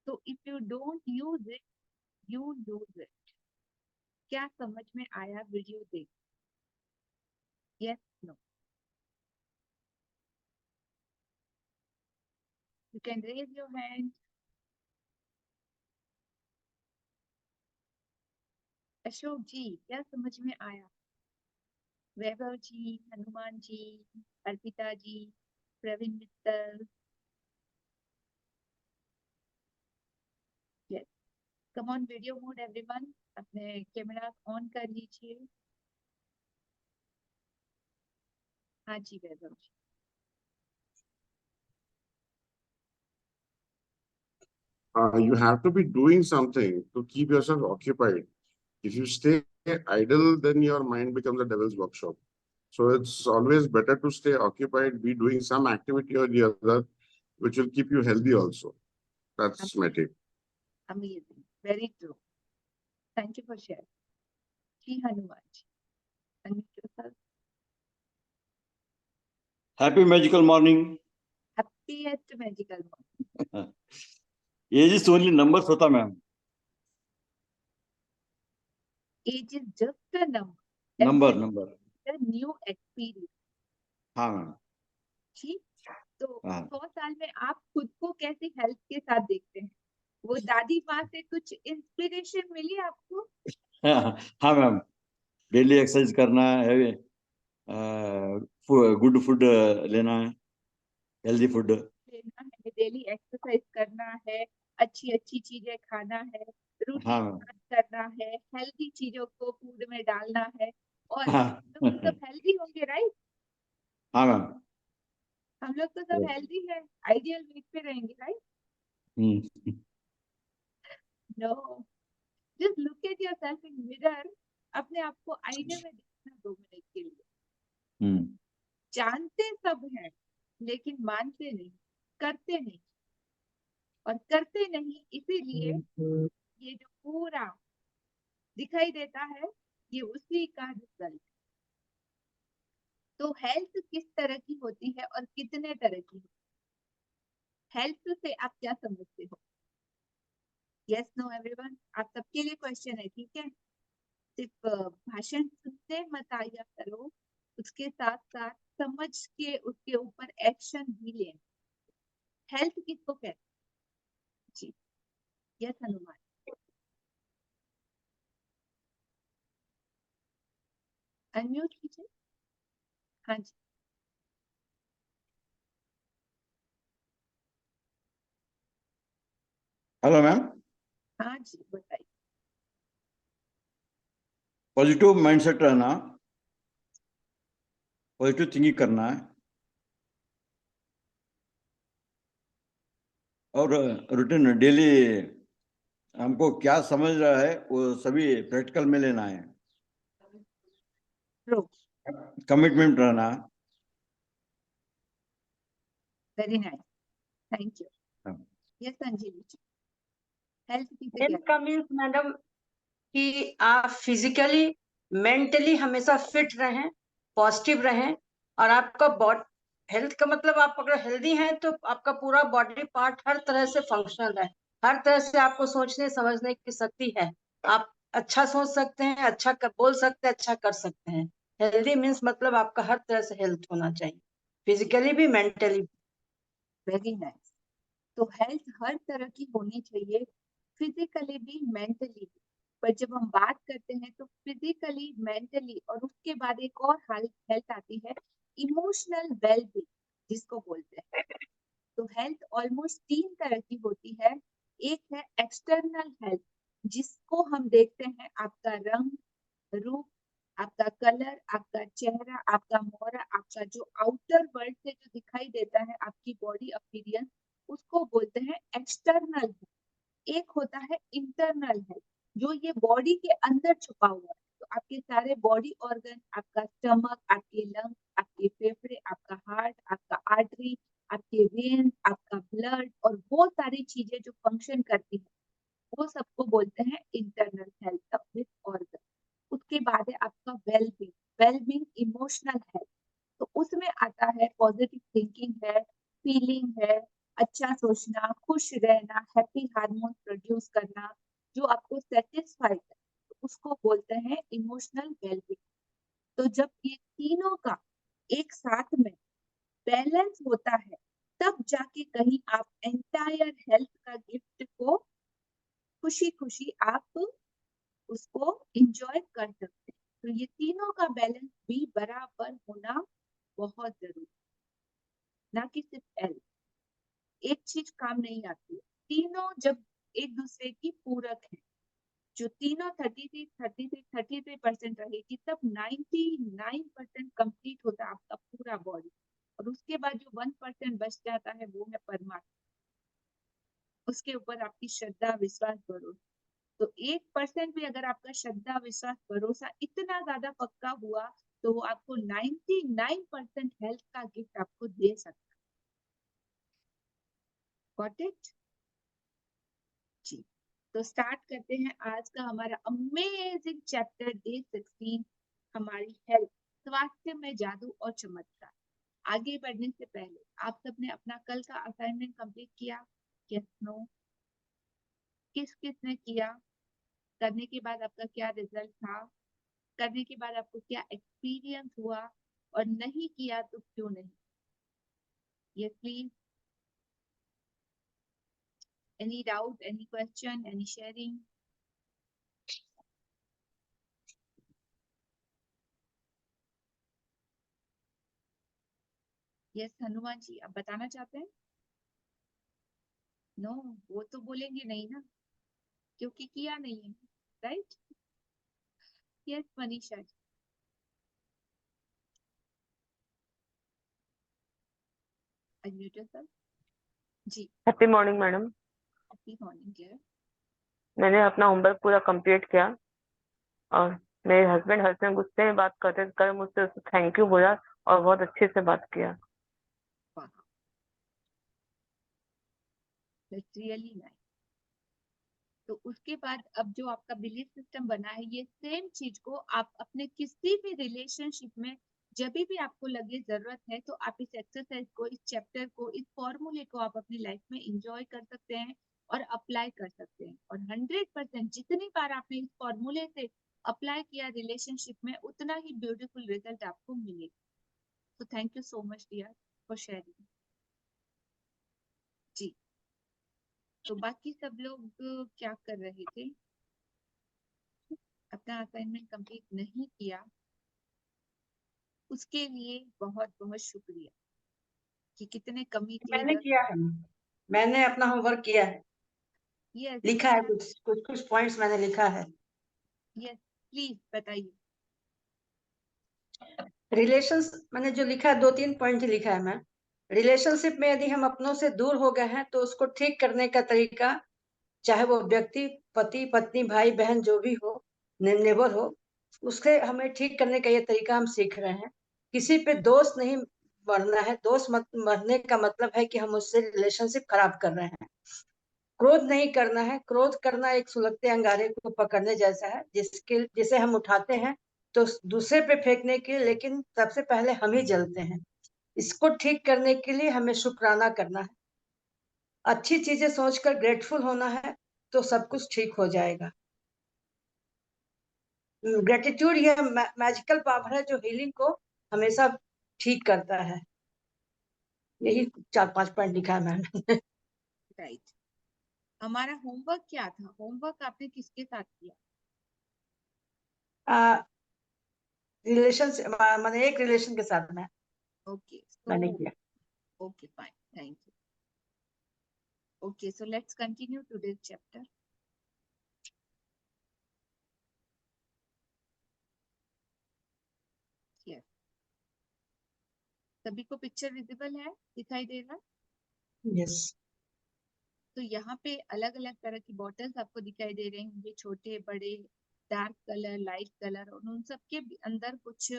तो if you don't use it you lose it. क्या समझ में आया वीडियो देख? Yes no? You can raise your hand. Ashok ji क्या समझ में आया? Vaibhav ji, Hanuman ji, Arpita ji, Praveen Mittal. Yes, come on video mode everyone, अपने कैमरा ऑन कर लीजिए। हाँ जी Vaibhav ji. You have to be doing something to keep yourself occupied. If you stay idle, then your mind becomes a devil's workshop. So it's always better to stay occupied, be doing some activity or the other, which will keep you healthy also. That's my take. Amazing, very true. Thank you for sharing. जी Hanuman ji, unmute yourself. Happy magical morning. Happiest magical morning. Age is only numbers होता ma'am. Age is just a number. Number. A new experience. हाँ ma'am. ठीक, तो 100 साल में आप खुद को कैसे हेल्थ के साथ देखते हैं? वो दादी माँ से कुछ इंस्पिरेशन मिली आपको? हाँ मैम. डेली एक्सरसाइज करना है, गुड फूड लेना है, हेल्दी फूड लेना है, डेली एक्सरसाइज करना है, अच्छी अच्छी चीजें खाना है, रूटीन करना है, हेल्दी चीजों को फूड में डालना है, और तो सब हेल्दी होंगे, राइट? हाँ मैम. हम लोग तो सब हेल्दी है, आइडियल वेट पे रहेंगे, right? No, just look at yourself in mirror. अपने आप को आईने में देखना 2 मिनट के लिए। जानते सब हैं लेकिन मानते नहीं, करते नहीं, और करते नहीं इसीलिए ये जो पूरा दिखाई देता है ये उसी का रिजल्ट। तो हेल्थ किस तरह की होती है और कितने तरह की? हेल्थ से आप क्या समझते हो? यस नो एवरीवन, आप सबके लिए क्वेश्चन है, ठीक है? सिर्फ भाषण सुनते मत आया करो, उसके साथ साथ समझ के उसके ऊपर एक्शन भी लेना। हेल्थ किसको कहते हैं? जी यस हनुमान। अनम्यूट कीजिए। हाँ जी। Hello ma'am. हाँ जी बताइए। पॉजिटिव माइंडसेट रहना, पॉजिटिव थिंकिंग करना है, और रूटीन डेली हमको क्या समझ रहा है वो सभी प्रैक्टिकल में लेना है. कमिटमेंट रहना. Very nice, thank you. Yes Sanjeevi ji, health किसे कहते हैं? का मीन्स मैडम कि आप फिजिकली मेंटली हमेशा फिट रहें, पॉजिटिव रहें, और आपका बॉडी हेल्थ का मतलब आप अगर हेल्दी हैं तो आपका पूरा बॉडी पार्ट हर तरह से फंक्शनल है, हर तरह से आपको सोचने समझने की शक्ति है, आप अच्छा सोच सकते हैं, अच्छा बोल सकते हैं, अच्छा कर सकते हैं। हेल्दी मीन्स मतलब आपका हर तरह से हेल्थ होना चाहिए, फिजिकली भी मेंटली भी। Very nice. तो हेल्थ हर तरह की होनी चाहिए, फिजिकली भी मेंटली भी। पर जब हम बात करते हैं तो फिजिकली मेंटली और उसके बाद एक और हेल्थ आती है, इमोशनल वेलबींग जिसको बोलते हैं। तो हेल्थ ऑलमोस्ट 3 तरह की होती है। एक है एक्सटर्नल हेल्थ, जिसको हम देखते हैं आपका रंग रूप, आपका कलर, आपका चेहरा, आपका मोहरा, आपका जो आउटर वर्ल्ड से जो दिखाई देता है आपकी बॉडी अपीयरेंस, उसको बोलते हैं एक्सटर्नल हेल्थ। एक होता है इंटरनल हेल्थ, जो ये बॉडी के अंदर छुपा हुआ है। तो आपके सारे बॉडी ऑर्गन, आपका स्टमक, आपके लंग्स, आपके फेफड़े, आपका हार्ट, आपका आर्टरी, आपके वेन्स, आपका ब्लड, और वो सारी चीजें जो फंक्शन करती है वो सबको बोलते हैं इंटरनल हेल्थ विद ऑर्गन। उसके बाद है आपका वेलबींग। वेलबींग इमोशनल हेल्थ, तो उसमें आता है पॉजिटिव थिंकिंग है, फीलिंग है, अच्छा सोचना, खुश रहना, हैप्पी हार्मोन प्रोड्यूस करना, जो आपको सेटिस्फाई करे, तो उसको बोलते हैं इमोशनल वेलबींग। तो जब ये तीनों का एक साथ में बैलेंस होता है, तब जाके कहीं आप एंटायर हेल्थ का गिफ्ट को खुशी खुशी आप उसको एंजॉय कर सकते हैं। तो ये तीनों का बैलेंस भी बराबर होना बहुत जरूरी, ना कि सिर्फ एल। एक चीज काम नहीं आती, तीनों जब एक दूसरे की पूरक है, जो तीनों 33% रहेगी, तब 99% कंप्लीट होता है आपका पूरा बॉडी। और उसके बाद जो 1% बच जाता है वो है परमात्मा, उसके ऊपर आपकी श्रद्धा विश्वास भरोसा। तो 1% भी अगर आपका श्रद्धा विश्वास भरोसा इतना ज्यादा पक्का हुआ, तो वो आपको 99% हेल्थ का गिफ्ट आपको दे सकता है। गॉट इट जी। तो स्टार्ट करते हैं आज का हमारा अमेजिंग चैप्टर डे 16, हमारी हेल्थ, स्वास्थ्य में जादू और चमत्कार। आगे बढ़ने से पहले आप सबने अपना कल का असाइनमेंट कंप्लीट किया? Yes no? किस किस ने किया? करने के बाद आपका क्या रिजल्ट था? करने के बाद आपको क्या एक्सपीरियंस हुआ? और नहीं किया तो क्यों नहीं? Yes please. Any doubt, any question, any sharing? Yes Hanuman ji, आप बताना चाहते हैं? नो, वो तो बोलेंगे नहीं ना, क्योंकि किया नहीं है, right? Yes Manisha ji. Unmute yourself. जी। Happy morning madam. Happy morning dear. मैंने अपना होमवर्क पूरा कंप्लीट किया और मेरे हस्बैंड हर समय गुस्से में बात करते थे, कल मुझसे थैंक यू बोला और बहुत अच्छे से बात किया। That's really nice. तो उसके बाद अब जो आपका बिलीफ सिस्टम बना है, ये सेम चीज को आप अपने किसी भी रिलेशनशिप में जब भी आपको लगे जरूरत है, तो आप इस एक्सरसाइज को, इस चैप्टर को, इस फॉर्मूले को आप अपनी लाइफ में इंजॉय कर सकते हैं और अप्लाई कर सकते हैं। और 100% जितनी बार आपने इस फॉर्मूले से अप्लाई किया रिलेशनशिप में, उतना ही ब्यूटीफुल रिजल्ट आपको मिलेगा। तो thank you so much dear for sharing जी। तो बाकी सब लोग क्या कर रहे थे? अपना असाइनमेंट कंप्लीट नहीं किया, उसके लिए बहुत बहुत शुक्रिया कि कितने कमी थे। मैंने किया है, मैंने अपना होमवर्क किया है, यस लिखा है, कुछ पॉइंट्स मैंने लिखा है। यस प्लीज बताइए। रिलेशंस मैंने जो लिखा है, 2-3 पॉइंट ही लिखा है मैं। रिलेशनशिप में यदि हम अपनों से दूर हो गए हैं, तो उसको ठीक करने का तरीका, चाहे वो व्यक्ति, पति पत्नी, भाई बहन, जो भी हो, नेबर हो, उससे हमें ठीक करने का ये तरीका हम सीख रहे हैं। किसी पे दोष नहीं बढ़ना है। दोष मत बढ़ने का मतलब है कि हम उससे रिलेशनशिप खराब कर रहे हैं। क्रोध नहीं करना है। क्रोध करना एक सुलगते अंगारे को पकड़ने जैसा है, जिसे हम उठाते हैं तो दूसरे पे फेंकने के, लेकिन सबसे पहले हम ही जलते हैं। इसको ठीक करने के लिए हमें शुक्राना करना है, अच्छी चीजें सोचकर ग्रेटफुल होना है, तो सब कुछ ठीक हो जाएगा। ग्रेटिट्यूड यह मैजिकल पावर है जो हीलिंग को हमेशा ठीक करता है। यही 4-5 पॉइंट लिखा है मैंने। राइट। हमारा होमवर्क क्या था? होमवर्क आपने किसके साथ किया? रिलेशन मैंने एक रिलेशन के साथ में ओके मैंने सो किया। Okay fine, thank you. Okay so let's continue today's chapter. Yes, सभी को पिक्चर विजिबल है, दिखाई दे रहा? यस। तो यहाँ पे अलग अलग तरह की बॉटल्स आपको दिखाई दे रहे होंगे, छोटे बड़े, डार्क कलर, लाइट कलर, और उन सब के अंदर कुछ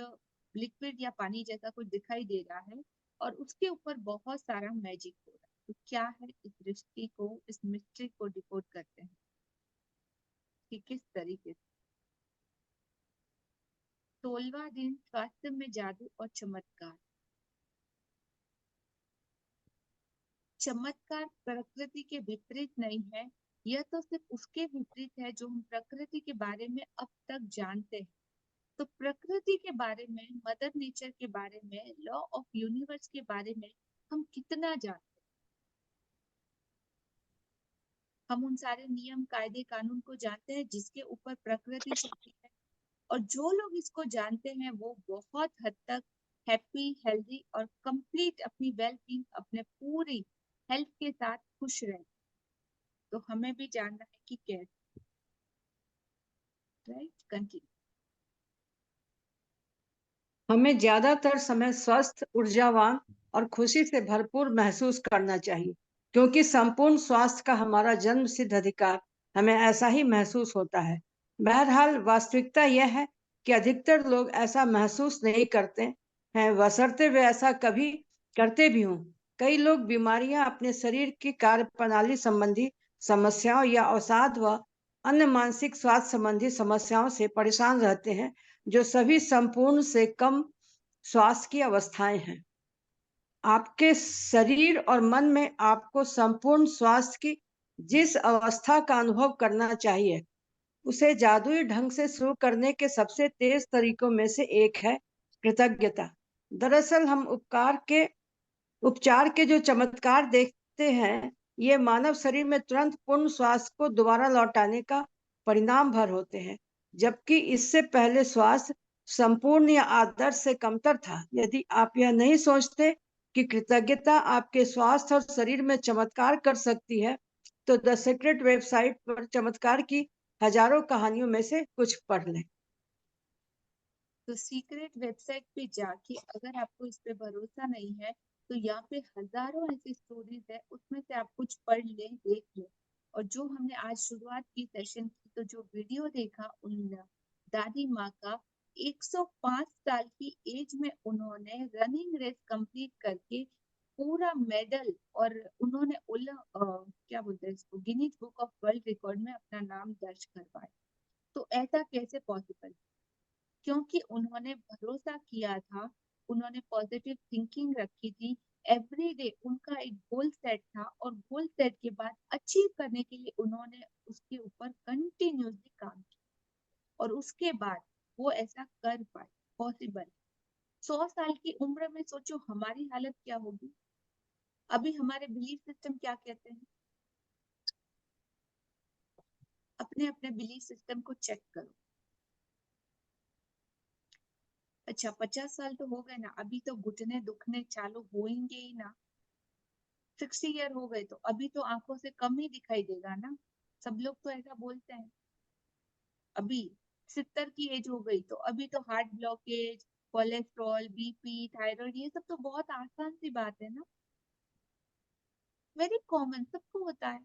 लिक्विड या पानी जैसा कुछ दिखाई दे रहा है, और उसके ऊपर बहुत सारा मैजिक हो रहा है। तो क्या है, इस दृष्टि को, इस मिस्ट्री को डिकोड करते हैं कि किस तरीके से। 16वां दिन, स्वास्थ्य में जादू और चमत्कार। चमत्कार प्रकृति के विपरीत नहीं है, यह तो सिर्फ उसके विपरीत है जो हम प्रकृति के बारे में अब तक जानते हैं। तो प्रकृति के बारे में, मदर नेचर के बारे में, लॉ ऑफ यूनिवर्स के बारे में हम कितना जानते हैं? हम उन सारे नियम, कायदे, कानून को जानते हैं जिसके ऊपर प्रकृति चलती है। और जो लोग इसको जानते हैं वो बहुत हद तक हैप्पी, हेल्दी और कंप्लीट अपनी वेल बीइंग, अपने पूरी हेल्थ के साथ खुश रहे। तो हमें भी जानना है कि कैसे। Right, continue. हमें ज्यादातर समय स्वस्थ, ऊर्जावान और खुशी से भरपूर महसूस करना चाहिए, क्योंकि संपूर्ण स्वास्थ्य का हमारा जन्म सिद्ध अधिकार हमें ऐसा ही महसूस होता है। बहरहाल वास्तविकता यह है कि अधिकतर लोग ऐसा महसूस नहीं करते हैं, बशर्ते वे ऐसा कभी करते भी हों। कई लोग बीमारियां, अपने शरीर की कार्य प्रणाली संबंधी समस्याओं या अवसाद व अन्य मानसिक स्वास्थ्य संबंधी समस्याओं से परेशान रहते हैं, जो सभी संपूर्ण से कम स्वास्थ्य की अवस्थाएं हैं। आपके शरीर और मन में आपको संपूर्ण स्वास्थ्य की जिस अवस्था का अनुभव करना चाहिए, उसे जादुई ढंग से शुरू करने के सबसे तेज तरीकों में से एक है कृतज्ञता। दरअसल हम उपचार के जो चमत्कार देखते हैं, ये मानव शरीर में तुरंत पूर्ण स्वास्थ्य को दोबारा लौटाने का परिणाम भर होते हैं, जबकि इससे पहले स्वास्थ्य संपूर्ण या आदर्श से कमतर था। यदि आप यह नहीं सोचते कि कृतज्ञता आपके स्वास्थ्य और शरीर में चमत्कार कर सकती है, तो द सीक्रेट वेबसाइट पर चमत्कार की हजारों कहानियों में से कुछ पढ़ लें। तो सीक्रेट वेबसाइट पे जाके अगर आपको इस पे भरोसा नहीं है, तो यहाँ पे हजारों ऐसी स्टोरीज है, उसमें से आप कुछ पढ़ ले, देख ले। और जो हमने आज शुरुआत की सेशन की, तो जो वीडियो देखा उन दादी माँ का, 105 साल की एज में उन्होंने रनिंग रेस कंप्लीट करके पूरा मेडल, और उन्होंने क्या बोलते हैं इसको, Guinness book of world record में अपना नाम दर्ज करवाया। तो ऐसा कैसे पॉसिबल? क्योंकि उन्होंने भरोसा किया था, उन्होंने पॉजिटिव थिंकिंग रखी थी। एवरी डे उनका एक गोल सेट था, और गोल सेट के बाद अचीव करने के लिए उन्होंने उसके ऊपर कंटिन्यूसली काम किया, और उसके बाद वो ऐसा कर पाए। पॉसिबल। 100 साल की उम्र में सोचो हमारी हालत क्या होगी। अभी हमारे बिलीफ सिस्टम क्या कहते हैं? अपने अपने बिलीफ सिस्टम को चेक करो। अच्छा, 50 साल तो हो गए ना, अभी तो घुटने दुखने चालू होंगे ही ना। 60 ईयर हो गए तो अभी तो आंखों से कम ही दिखाई देगा ना। सब लोग तो ऐसा बोलते हैं। अभी 70 की एज हो गई तो अभी तो heart blockage, cholesterol, BP, thyroid, ये सब तो बहुत आसान सी बात है ना। वेरी कॉमन, सबको होता है।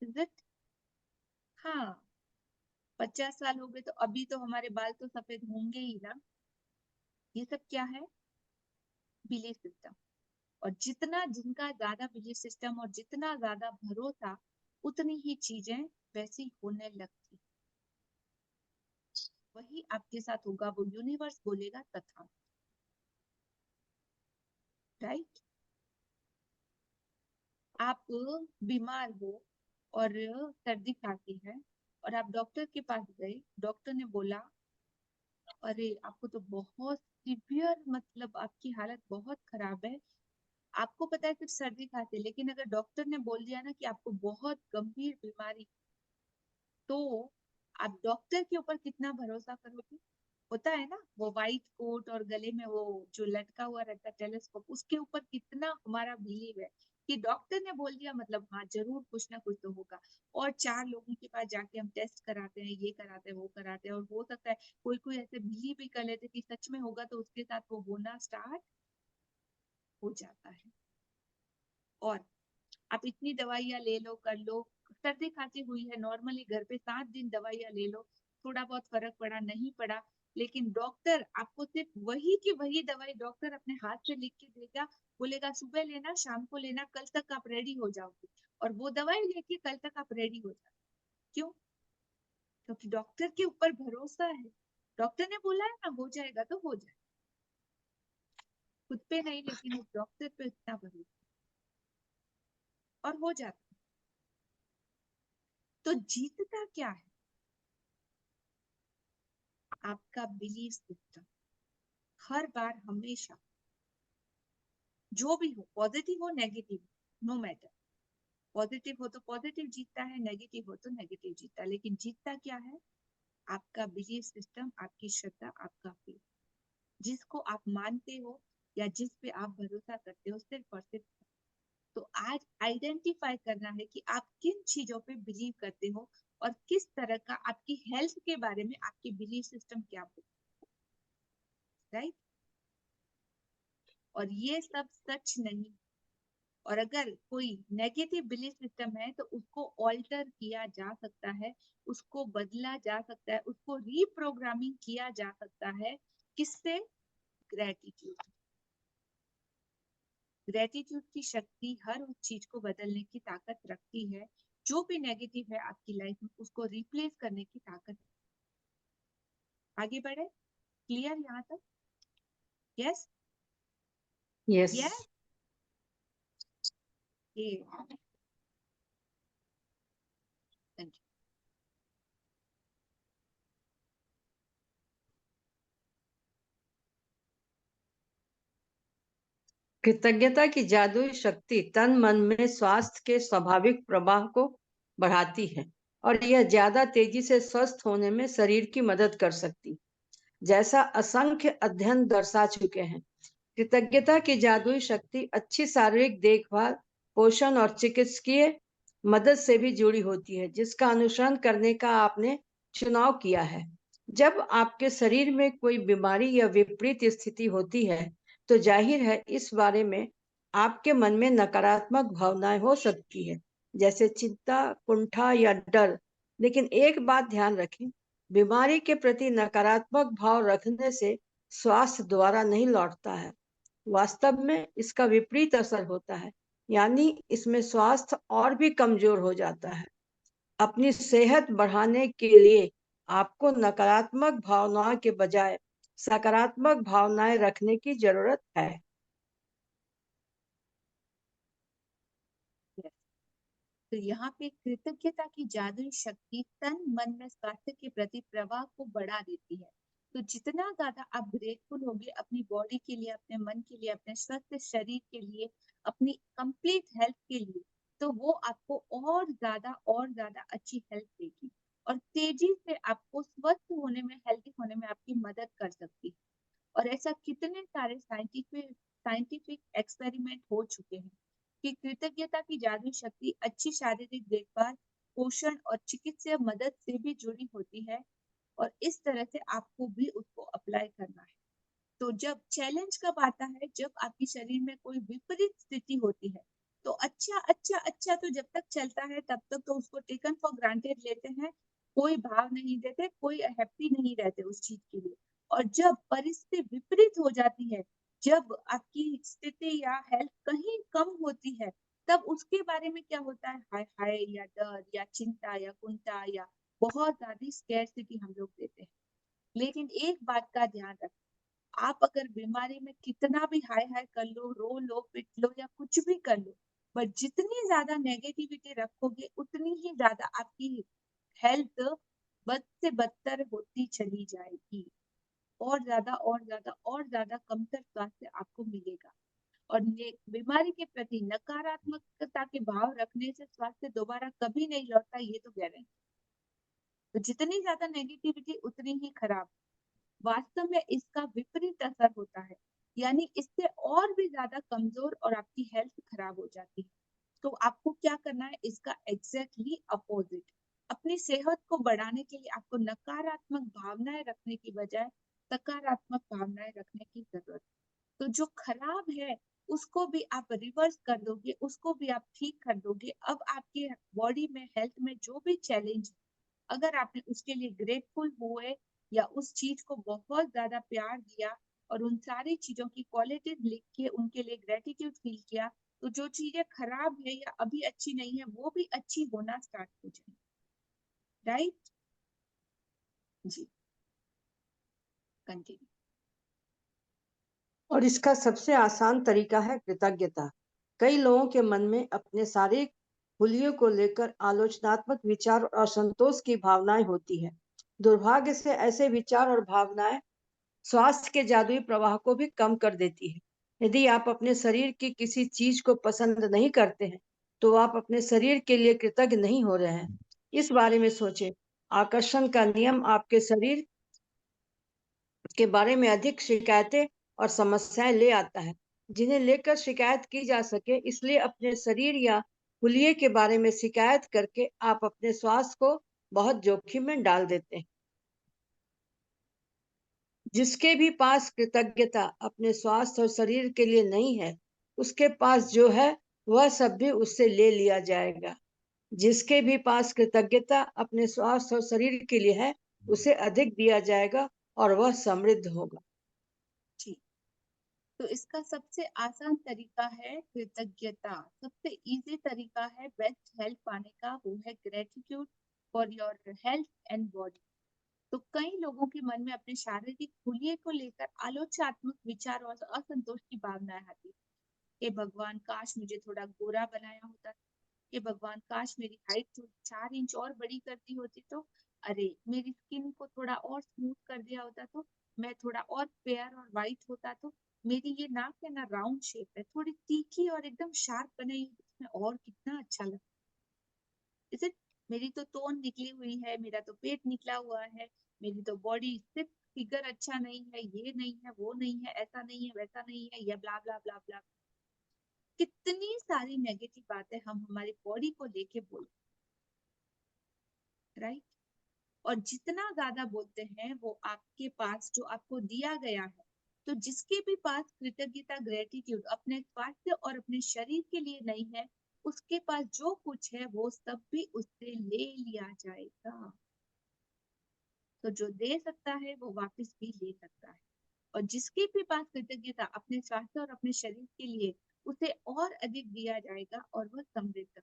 Is it? हाँ, 50 साल हो गए तो अभी तो हमारे बाल तो सफेद होंगे ही ना। ये सब क्या है? Belief system. और जितना जिनका ज्यादा बिलीफ सिस्टम और जितना ज्यादा भरोसा, उतनी ही चीजें वैसी होने लगती। वही आपके साथ होगा, वो यूनिवर्स बोलेगा तथा। राइट? आप बीमार हो और सर्दी खांसी है, और आप डॉक्टर के पास गए, डॉक्टर ने बोला अरे आपको तो बहुत सिवियर, मतलब आपकी हालत बहुत खराब है। आपको पता है सिर्फ सर्दी खांसी, लेकिन अगर डॉक्टर ने बोल दिया ना कि आपको बहुत गंभीर बीमारी, तो आप डॉक्टर के ऊपर कितना भरोसा करोगे? होता है ना वो व्हाइट कोट और गले में वो जो लटका हुआ रहता है टेलीस्कोप, उसके ऊपर कितना हमारा बिलीव है कि डॉक्टर ने बोल दिया मतलब हाँ जरूर कुछ ना कुछ तो होगा। और 4 लोगों के पास जाके हम टेस्ट कराते हैं, ये कराते हैं, वो कराते हैं, और हो सकता है कोई कोई ऐसे बिलीव भी कर लेते कि सच में होगा, तो उसके साथ वो होना स्टार्ट हो जाता है। और आप इतनी दवाइयाँ ले लो, कर लो, सर्दी खांसी हुई है नॉर्मली घर पे 7 दिन दवाइयाँ ले लो, थोड़ा बहुत फर्क पड़ा नहीं पड़ा, लेकिन डॉक्टर आपको सिर्फ वही की वही दवाई डॉक्टर अपने हाथ से लिख के देगा, बोलेगा सुबह लेना, शाम को लेना, कल तक आप रेडी हो जाओगे। और वो दवाई लेके कल तक आप रेडी हो जाओगे। क्यों? क्योंकि डॉक्टर के ऊपर भरोसा है। डॉक्टर ने बोला है ना हो जाएगा तो हो जाए। खुद पे नहीं, लेकिन उस डॉक्टर पे इतना भरोसा। और हो जाता है। तो जीतता क्या है? आपका बिलीफ सिस्टम। हर बार हमेशा जो भी हो, पॉजिटिव हो नेगेटिव, नो मैटर, पॉजिटिव हो तो पॉजिटिव जीतता है, नेगेटिव हो तो नेगेटिव जीतता है, लेकिन जीतता क्या है? आपका बिलीफ सिस्टम, आपकी श्रद्धा, आपका फेथ, जिसको आप मानते हो या जिस पे आप भरोसा करते हो सिर्फ और सिर्फ। तो आज आइडेंटिफाई करना है कि आप किन चीजों पे बिलीव करते हो और किस तरह का आपकी हेल्थ के बारे में आपकी बिलीफ सिस्टम क्या बोलता है, राइट? और ये सब सच नहीं। और अगर कोई नेगेटिव बिलीफ सिस्टम है तो उसको ऑल्टर किया जा सकता है, उसको बदला जा सकता है, उसको रीप्रोग्रामिंग किया जा सकता है। किससे? ग्रेटिट्यूड। ग्रेटिट्यूड की शक्ति हर उस चीज को बदलने की ताकत रखती है। जो भी नेगेटिव है आपकी लाइफ में उसको रिप्लेस करने की ताकत। आगे बढ़े, क्लियर यहाँ तक? Yes yes. यस ये थैंक यू। कृतज्ञता की जादुई शक्ति तन मन में स्वास्थ्य के स्वाभाविक प्रवाह को बढ़ाती है और यह ज्यादा तेजी से स्वस्थ होने में शरीर की मदद कर सकती, जैसा असंख्य अध्ययन दर्शा चुके हैं। कृतज्ञता की जादुई शक्ति अच्छी शारीरिक देखभाल, पोषण और चिकित्सकीय मदद से भी जुड़ी होती है, जिसका अनुसरण करने का आपने चुनाव किया है। जब आपके शरीर में कोई बीमारी या विपरीत स्थिति होती है तो जाहिर है इस बारे में आपके मन में नकारात्मक भावनाएं हो सकती है, जैसे चिंता, कुंठा या डर। लेकिन एक बात ध्यान रखें, बीमारी के प्रति नकारात्मक भाव रखने से स्वास्थ्य दोबारा नहीं लौटता है। वास्तव में इसका विपरीत असर होता है, यानी इसमें स्वास्थ्य और भी कमजोर हो जाता है। अपनी सेहत बढ़ाने के लिए आपको नकारात्मक भावनाओं के बजाय सकारात्मक भावनाएं रखने की जरूरत है। तो यहाँ पे कृतज्ञता की जादुई शक्ति तन मन में स्वास्थ्य के प्रति प्रवाह को बढ़ा देती है। तो जितना ज्यादा आप ग्रेटफुल होगे अपनी बॉडी के लिए, अपने मन के लिए, अपने स्वस्थ शरीर के लिए, अपनी कंप्लीट हेल्थ के लिए, तो वो आपको और ज्यादा अच्छी हेल्थ देगी और तेजी से आपको स्वस्थ होने में, हेल्थी होने में आपकी मदद कर सकती है। और ऐसा कितने सारे साइंटिफिक एक्सपेरिमेंट हो चुके हैं कि कृतज्ञता की जादुई शक्ति अच्छी शारीरिक देखभाल, पोषण और चिकित्सीय मदद से भी जुड़ी होती है। और इस तरह से आपको भी उसको अप्लाई करना है। तो जब चैलेंज कब आता है? जब आपके शरीर में कोई विपरीत स्थिति होती है। तो अच्छा तो जब तक चलता है तब तक तो उसको टेकन फॉर ग्रांटेड लेते हैं, कोई भाव नहीं देते, कोई हैप्पी नहीं रहते उस चीज के लिए। और जब परिस्थिति विपरीत हो जाती है, जब आपकी स्थिति या हेल्थ कहीं कम होती है, तब उसके बारे में क्या होता है? हाय हाय या डर या चिंता या कुंठा या बहुत ज्यादा स्कैरसिटी हम लोग देते हैं। लेकिन एक बात का ध्यान रखें, आप अगर बीमारी में कितना भी हाय हाय कर लो, रो लो, पिट लो या कुछ भी कर लो, बट जितनी ज्यादा नेगेटिविटी रखोगे उतनी ही ज्यादा आपकी हेल्थ बद से बदतर होती चली जाएगी और ज्यादा कमतर स्वास्थ्य आपको मिलेगा। और बीमारी के प्रति नकारात्मकता के भाव रखने से स्वास्थ्य दोबारा कभी नहीं लौटता, ये तो गारंटी। तो जितनी ज्यादा नेगेटिविटी उतनी ही खराब। वास्तव में इसका विपरीत असर होता है, यानी इससे और भी ज्यादा कमजोर और आपकी हेल्थ खराब हो जाती है। तो आपको क्या करना है? इसका एग्जैक्टली अपोजिट। अपनी सेहत को बढ़ाने के लिए आपको नकारात्मक भावनाएं रखने की बजाय सकारात्मक भावनाएं रखने की जरूरत है। तो जो खराब है उसको भी आप रिवर्स कर दोगे, उसको भी आप ठीक कर दोगे। अब आपके बॉडी में, हेल्थ में जो भी चैलेंज, अगर आपने उसके लिए ग्रेटफुल हुए या उस चीज को बहुत ज्यादा प्यार दिया और उन सारी चीजों की क्वालिटीज लिख के उनके लिए ग्रेटिट्यूड फील किया, तो जो चीजें खराब है या अभी अच्छी नहीं है वो भी अच्छी होना स्टार्ट हो जाए। राइट जी, कंटिन्यू। और इसका सबसे आसान तरीका है कृतज्ञता। कई लोगों के मन में अपने शारीरिक हुलियों को लेकर आलोचनात्मक विचार और असंतोष की भावनाएं होती है। दुर्भाग्य से ऐसे विचार और भावनाएं स्वास्थ्य के जादुई प्रवाह को भी कम कर देती है। यदि आप अपने शरीर की किसी चीज को पसंद नहीं करते हैं, तो आप अपने शरीर के लिए कृतज्ञ नहीं हो रहे हैं। इस बारे में सोचें। आकर्षण का नियम आपके शरीर के बारे में अधिक शिकायतें और समस्याएं ले आता है, जिन्हें लेकर शिकायत की जा सके। इसलिए अपने शरीर या हुलिये के बारे में शिकायत करके आप अपने स्वास्थ्य को बहुत जोखिम में डाल देते हैं। जिसके भी पास कृतज्ञता अपने स्वास्थ्य और शरीर के लिए नहीं है, उसके पास जो है वह सब भी उससे ले लिया जाएगा। जिसके भी पास कृतज्ञता अपने स्वास्थ्य और शरीर के लिए है, उसे अधिक दिया जाएगा और वह समृद्ध होगा। जी, तो इसका सबसे आसान तरीका है कृतज्ञता। सबसे इजी तरीका है बेस्ट हेल्थ पाने का, वो है gratitude for your health and body. तो कई लोगों के मन में अपने शारीरिक हुलिये को लेकर आलोचनात्मक विचार और असंतोष की भावनाएं आती है कि भगवान काश मुझे थोड़ा गोरा बनाया होता, कि भगवान काश मेरी हाइट 4 इंच और बड़ी कर दी होती, तो अरे मेरी स्किन को थोड़ा और स्मूथ कर दिया होता, तो मैं थोड़ा और फेयर और वाइट होता, तो मेरी ये नाक है ना राउंड शेप है, थोड़ी तीखी और एकदम शार्प बनाई होती, इसमें और कितना अच्छा लगता। इसे मेरी तो तोन निकली हुई है, मेरा तो पेट निकला हुआ है, मेरी तो बॉडी सिर्फ फिगर अच्छा नहीं है, ये नहीं है, वो नहीं है, ऐसा नहीं है, वैसा नहीं है, या ब्ला ब्ला ब्ला ब्ला। कितनी सारी नेगेटिव बातें हम हमारी बॉडी को लेके बोलते, राइट? और जितना ज्यादा बोलते हैं वो आपके पास जो आपको दिया गया है। तो जिसके भी पास कृतज्ञता ग्रेटिट्यूड अपने स्वास्थ्य और अपने शरीर के लिए नहीं है, उसके पास जो कुछ है वो सब भी उससे ले लिया जाएगा। तो जो दे सकता है वो वापस भी ले सकता है, और जिसके भी पास कृतज्ञता अपने स्वास्थ्य और अपने शरीर के लिए, उसे और अधिक दिया जाएगा और वह समृद्ध।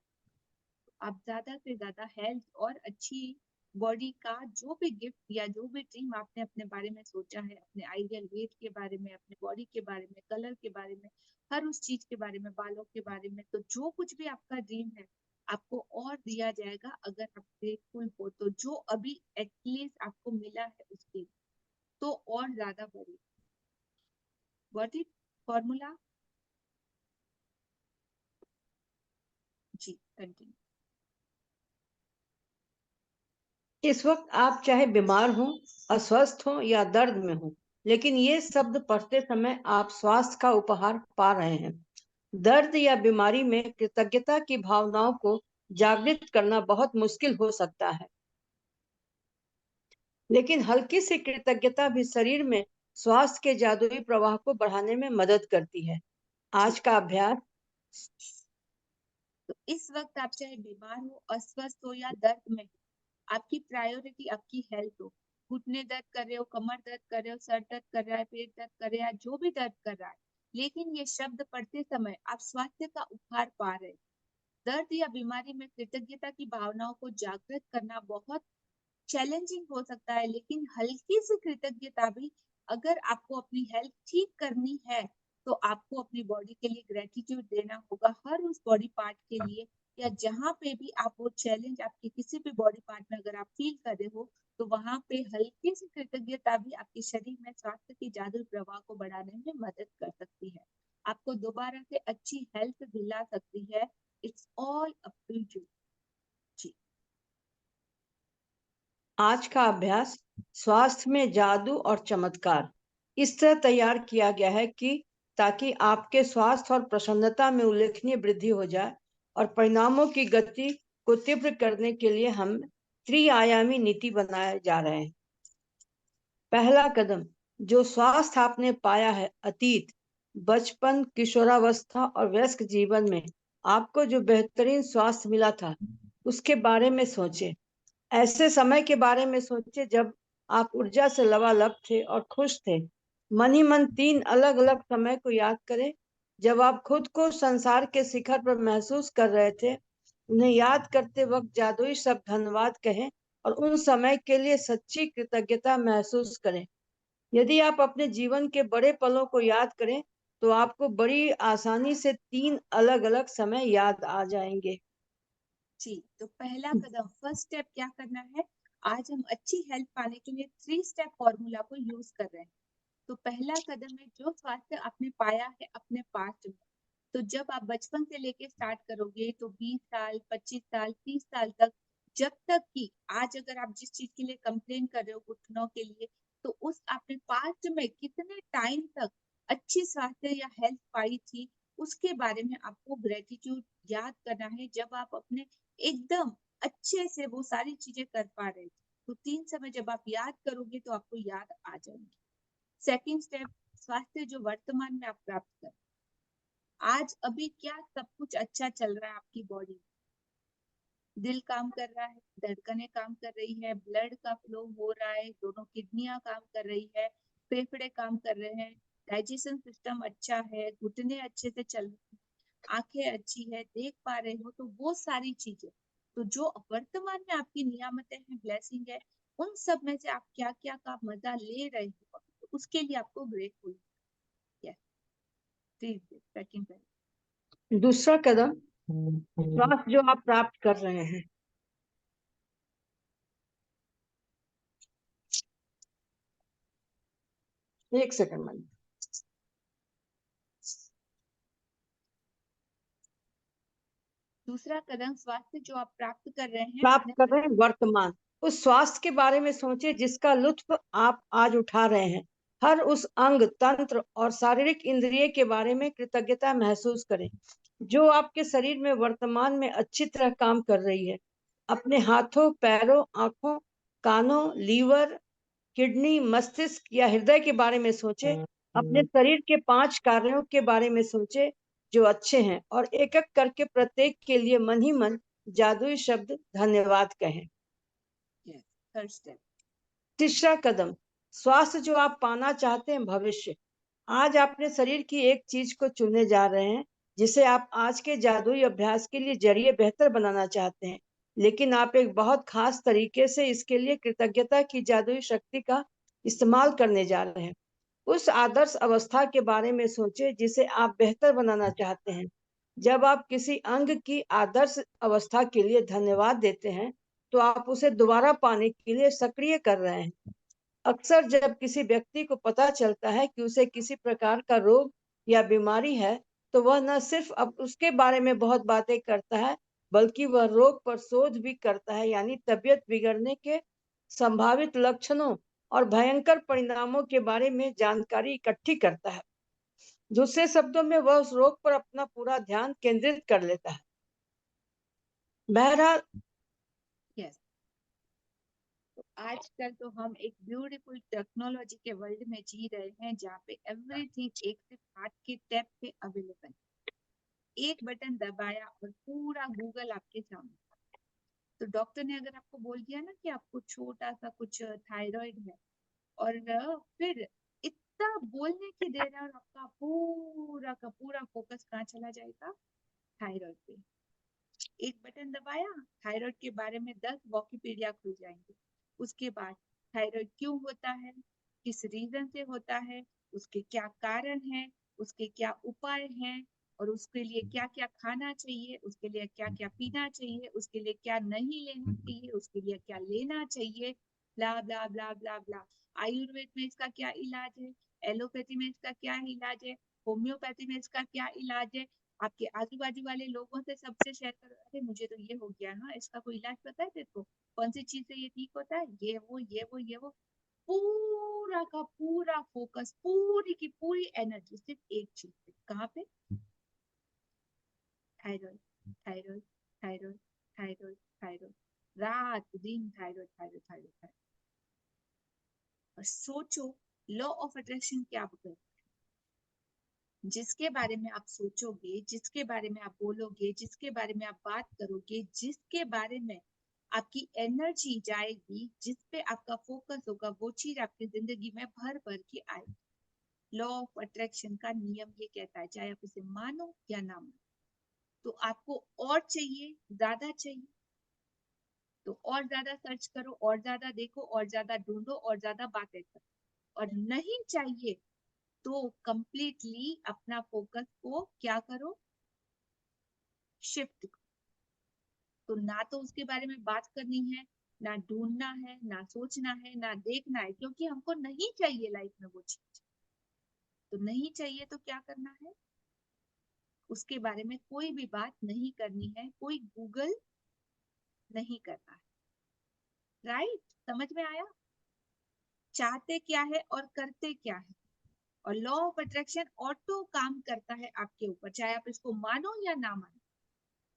आप ज्यादा से ज्यादा हेल्थ और अच्छी बॉडी का जो भी गिफ्ट या जो भी ड्रीम आपने अपने बारे में सोचा है, अपने आइडियल वेट के बारे में, अपने बॉडी के बारे में, कलर के बारे में, हर उस चीज के बारे में, बालों के बारे में, तो जो कुछ भी आपका ड्रीम है आपको और दिया जाएगा अगर आप ग्रेटफुल हो तो। जो अभी एटलीस्ट आपको मिला है उसकी तो और ज्यादा बढ़े। What is formula? जी कंटिन्यू। इस वक्त आप चाहे बीमार हो, अस्वस्थ हो या दर्द में हो, लेकिन ये शब्द पढ़ते समय आप स्वास्थ्य का उपहार पा रहे हैं। दर्द या बीमारी में कृतज्ञता की भावनाओं को जागृत करना बहुत मुश्किल हो सकता है, लेकिन हल्की सी कृतज्ञता भी शरीर में स्वास्थ्य के जादुई प्रवाह को बढ़ाने में मदद करती है। आज का अभ्यास। तो इस वक्त आप चाहे बीमार हो, अस्वस्थ हो या दर्द में हो, आपकी प्रायोरिटी आपकी हेल्थ हो। घुटने दर्द कर रहे हो, कमर दर्द कर रहे हो, सर दर्द कर रहा है, पेट दर्द कर रहा है, जो भी दर्द कर रहा है, लेकिन ये शब्द पढ़ते समय आप स्वास्थ्य का उपहार पा रहे हैं। दर्द या बीमारी में कृतज्ञता की भावनाओं को जागृत करना बहुत चैलेंजिंग हो सकता है, लेकिन हल्की सी कृतज्ञता भी, अगर आपको अपनी हेल्थ ठीक करनी है तो आपको अपनी बॉडी के लिए ग्रेटिट्यूड देना होगा, हर उस बॉडी पार्ट के लिए, या जहाँ पे भी आप वो चैलेंज आपके किसी भी बॉडी पार्ट में अगर आप फील कर रहे हो, तो वहां पे हल्की सी कृतज्ञता भी आपके शरीर में स्वास्थ्य की जादुई प्रवाह को बढ़ाने में मदद कर सकती है, आपको दोबारा से अच्छी हेल्थ दिला सकती है। It's all up to you. जी। आज का अभ्यास स्वास्थ्य में जादू और चमत्कार इस तरह तैयार किया गया है कि ताकि आपके स्वास्थ्य और प्रसन्नता में उल्लेखनीय वृद्धि हो जाए, और परिणामों की गति को तीव्र करने के लिए हम त्रिआयामी नीति बनाए जा रहे हैं। पहला कदम, जो स्वास्थ्य आपने पाया है अतीत, बचपन, किशोरावस्था और वयस्क जीवन में आपको जो बेहतरीन स्वास्थ्य मिला था, उसके बारे में सोचें। ऐसे समय के बारे में सोचें जब आप ऊर्जा से लबालब थे और खुश थे। मन ही मन 3 अलग अलग समय को याद करें जब आप खुद को संसार के शिखर पर महसूस कर रहे थे। उन्हें याद करते वक्त जादुई शब्द धन्यवाद कहें और उन समय के लिए सच्ची कृतज्ञता महसूस करें। यदि आप अपने जीवन के बड़े पलों को याद करें तो आपको बड़ी आसानी से 3 अलग-अलग समय याद आ जाएंगे। जी, तो पहला कदम, फर्स्ट स्टेप क्या करना है? आज हम अच्छी हेल्थ पाने के लिए 3 स्टेप फॉर्मूला को यूज कर रहे हैं। तो पहला कदम है, जो स्वास्थ्य आपने पाया है अपने पास्ट में, तो जब आप बचपन से लेके स्टार्ट करोगे तो 20 साल, 25 साल, 30 साल तक, जब तक कि आज अगर आप जिस चीज के लिए कंप्लेन कर रहे हो घुटनों के लिए, तो उस आपने पास्ट में कितने टाइम तक अच्छी स्वास्थ्य या हेल्थ पाई थी, उसके बारे में आपको ग्रेटिट्यूड याद करना है। जब आप अपने एकदम अच्छे से वो सारी चीजें कर पा रहे थे, तो 3 समय जब आप याद करोगे तो आपको याद आ जाएंगे। सेकंड स्टेप, स्वास्थ्य जो वर्तमान में आप प्राप्त कर, आज अभी क्या सब कुछ अच्छा चल रहा है आपकी बॉडी में? दिल काम कर रहा है, धड़कनें काम कर रही है, ब्लड का फ्लो हो रहा है, दोनों किडनियां काम कर रही है, फेफड़े काम कर रहे हैं, डाइजेशन सिस्टम अच्छा है, घुटने अच्छे से चल रहे हैं, आंखें अच्छी है, देख पा रहे हो, तो वो सारी चीजें, तो जो वर्तमान में आपकी नियामतें हैं, ब्लेसिंग है, उन सब में से आप क्या क्या का मजा ले रहे हो, तो उसके लिए आपको ग्रेटफुल। यस, प्लीज सेकंड पहले। दूसरा कदम, स्वास्थ्य जो आप प्राप्त कर रहे हैं, एक सेकंड में, दूसरा कदम, स्वास्थ्य जो आप प्राप्त कर रहे हैं प्राप्त अपने कर रहे हैं वर्तमान, उस स्वास्थ्य के बारे में सोचिए जिसका लुत्फ आप आज उठा रहे हैं। हर उस अंग, तंत्र और शारीरिक इंद्रिय के बारे में कृतज्ञता महसूस करें जो आपके शरीर में वर्तमान में अच्छी तरह काम कर रही है। अपने हाथों, पैरों, आंखों, कानों, लीवर, किडनी, मस्तिष्क या हृदय के बारे में सोचे। अपने शरीर के 5 कार्यों के बारे में सोचे जो अच्छे हैं, और एक एक करके प्रत्येक के लिए मन ही मन जादुई शब्द धन्यवाद कहें। Third step. तीसरा कदम, स्वास्थ्य जो आप पाना चाहते हैं भविष्य। आज अपने शरीर की एक चीज को चुनने जा रहे हैं जिसे आप आज के जादुई अभ्यास के लिए जरिए बेहतर बनाना चाहते हैं, लेकिन आप एक बहुत खास तरीके से इसके लिए कृतज्ञता की जादुई शक्ति का इस्तेमाल करने जा रहे हैं। उस आदर्श अवस्था के बारे में सोचें जिसे आप बेहतर बनाना चाहते हैं। जब आप किसी अंग की आदर्श अवस्था के लिए धन्यवाद देते हैं, तो आप उसे दोबारा पाने के लिए सक्रिय कर रहे हैं। अक्सर जब किसी व्यक्ति को पता चलता है कि उसे किसी प्रकार का रोग या बीमारी है, तो वह न सिर्फ अब उसके बारे में बहुत बातें करता है, बल्कि वह रोग पर शोध भी करता है, यानी तबीयत बिगड़ने के संभावित लक्षणों और भयंकर परिणामों के बारे में जानकारी इकट्ठी करता है। दूसरे शब्दों में, वह उस रोग पर अपना पूरा ध्यान केंद्रित कर लेता है। बहरहाल, यस, तो आजकल तो हम एक ब्यूटीफुल टेक्नोलॉजी के वर्ल्ड में जी रहे हैं, जहाँ पे एवरीथिंग एक सिर्फ हाथ के टैप पे अवेलेबल है। एक बटन दबाया और पूरा गूगल आपके सामने। तो डॉक्टर ने अगर आपको बोल दिया ना कि आपको छोटा सा कुछ थायराइड है, और फिर इतना बोलने की देर है, और आपका पूरा का पूरा फोकस कहाँ चला जाएगा? थायराइड पे। एक बटन दबाया, थायराइड के बारे में 10 विकिपीडिया खुल जाएंगे। उसके बाद थायराइड क्यों होता है, किस रीजन से होता है, उसके क्या कारण है, उसके क्या उपाय हैं, और उसके लिए क्या क्या खाना चाहिए, उसके लिए क्या क्या पीना चाहिए, उसके लिए क्या नहीं लेना चाहिए, उसके लिए क्या लेना चाहिए, ब्ला ब्ला ब्ला ब्ला ब्ला। आयुर्वेद में इसका क्या इलाज है, एलोपैथी में इसका क्या इलाज है, होम्योपैथी में इसका क्या इलाज है। आपके आजू बाजू वाले लोगों से सबसे शेयर करो, अरे मुझे तो ये हो गया, हाँ इसका कोई इलाज पता है तेरे को, कौन सी चीज से ये ठीक होता है, ये वो ये वो ये वो। पूरा का पूरा फोकस, पूरी की पूरी एनर्जी सिर्फ एक चीज पे, कहाँ पे? Thyroid, thyroid, thyroid, thyroid, thyroid, रात दिन थायराइड थायराइड थायराइड थायराइड। और सोचो, लॉ ऑफ अट्रैक्शन क्या बोलता है? जिसके बारे में आप सोचोगे, जिसके बारे में आप बोलोगे, जिसके बारे में आप बात करोगे, जिसके बारे में आपकी एनर्जी जाएगी, जिस पे आपका फोकस होगा, वो चीज आपकी जिंदगी में भर भर के आएगी। लॉ ऑफ अट्रैक्शन का नियम ये कहता है, चाहे आप इसे मानो या ना मानो। तो आपको और चाहिए, ज्यादा चाहिए, तो और ज्यादा सर्च करो, और ज्यादा देखो, और ज्यादा ढूंढो, और ज्यादा बातें करो। और नहीं चाहिए तो कंप्लीटली अपना फोकस को क्या करो, शिफ्ट करो। तो ना तो उसके बारे में बात करनी है, ना ढूंढना है, ना सोचना है, ना देखना है, क्योंकि हमको नहीं चाहिए लाइफ में वो चीज। तो नहीं चाहिए तो क्या करना है, उसके बारे में कोई भी बात नहीं करनी है, कोई गूगल नहीं करना है। राइट? समझ में आया? चाहते क्या है और करते क्या है। और लॉ ऑफ अट्रैक्शन ऑटो काम करता है आपके ऊपर, चाहे आप इसको मानो या ना मानो,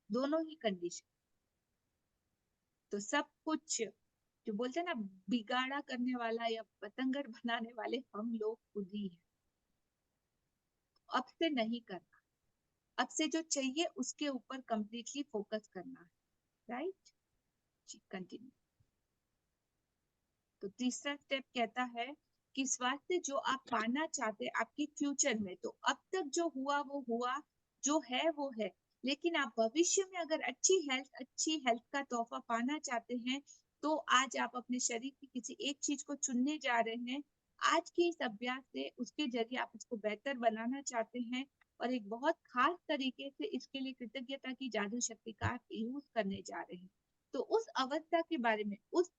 दोनों ही कंडीशन। तो सब कुछ जो बोलते हैं ना, बिगाड़ा करने वाला या पतंगड़ बनाने वाले हम लोग खुद ही हैं। अब से नहीं करना, अब से जो चाहिए उसके ऊपर कंप्लीटली फोकस करना है। राइट? कंटिन्यू। तो तीसरा स्टेप कहता है कि स्वास्थ्य जो आप पाना चाहते हैं आपके फ्यूचर में, तो अब तक जो हुआ वो हुआ, जो है वो है, लेकिन आप भविष्य में अगर अच्छी हेल्थ का तोहफा पाना चाहते हैं, तो आज आप अपने शरीर की किसी एक चीज को चुनने जा रहे हैं। आज के इस अभ्यास से उसके जरिए आप उसको बेहतर बनाना चाहते हैं, और एक बहुत खास तरीके से इसके लिए कृतज्ञता की जादू शक्ति का आप यूज करने जा रहे हैं। तो उस अवस्था के बारे में, उस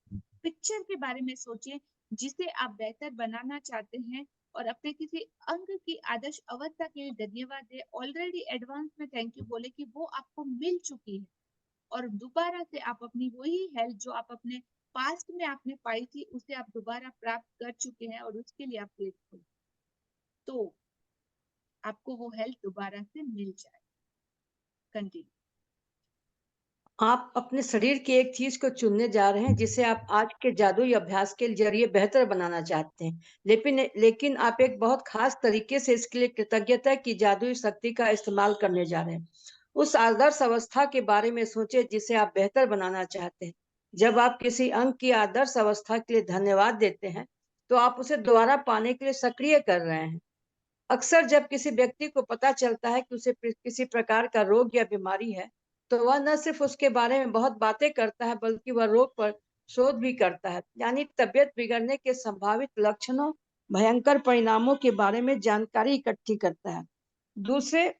पिक्चर के बारे में सोचिए जिसे आप बेहतर बनाना चाहते हैं, और अपने किसी अंग की आदर्श अवस्था के लिए धन्यवाद दे, ऑलरेडी एडवांस में थैंक यू बोले कि वो आपको मिल चुकी है, और दोबारा से आप अपनी वही हेल्थ जो आप अपने पास्ट में आपने पाई थी उसे आप दोबारा प्राप्त कर चुके हैं, और उसके लिए आप ग्रेटफुल। तो आपको वो हेल्थ दोबारा से मिल जाए। कंटिन्यू। आप अपने शरीर की एक चीज को चुनने जा रहे हैं जिसे आप आज के जादुई अभ्यास के जरिए बेहतर बनाना चाहते हैं, लेकिन आप एक बहुत खास तरीके से इसके लिए कृतज्ञता की जादुई शक्ति का इस्तेमाल करने जा रहे हैं। उस आदर्श अवस्था के बारे में सोचे जिसे आप बेहतर बनाना चाहते हैं। जब आप किसी अंग की आदर्श अवस्था के लिए धन्यवाद देते हैं, तो आप उसे दोबारा पाने के लिए सक्रिय कर रहे हैं। अक्सर जब किसी व्यक्ति को पता चलता है कि उसे किसी प्रकार का रोग या बीमारी है, तो वह न सिर्फ उसके बारे में बहुत बातें करता है, बल्कि वह रोग पर शोध भी करता है, यानी तबियत बिगड़ने के संभावित लक्षणों, भयंकर परिणामों के बारे में जानकारी इकट्ठी करता है। दूसरे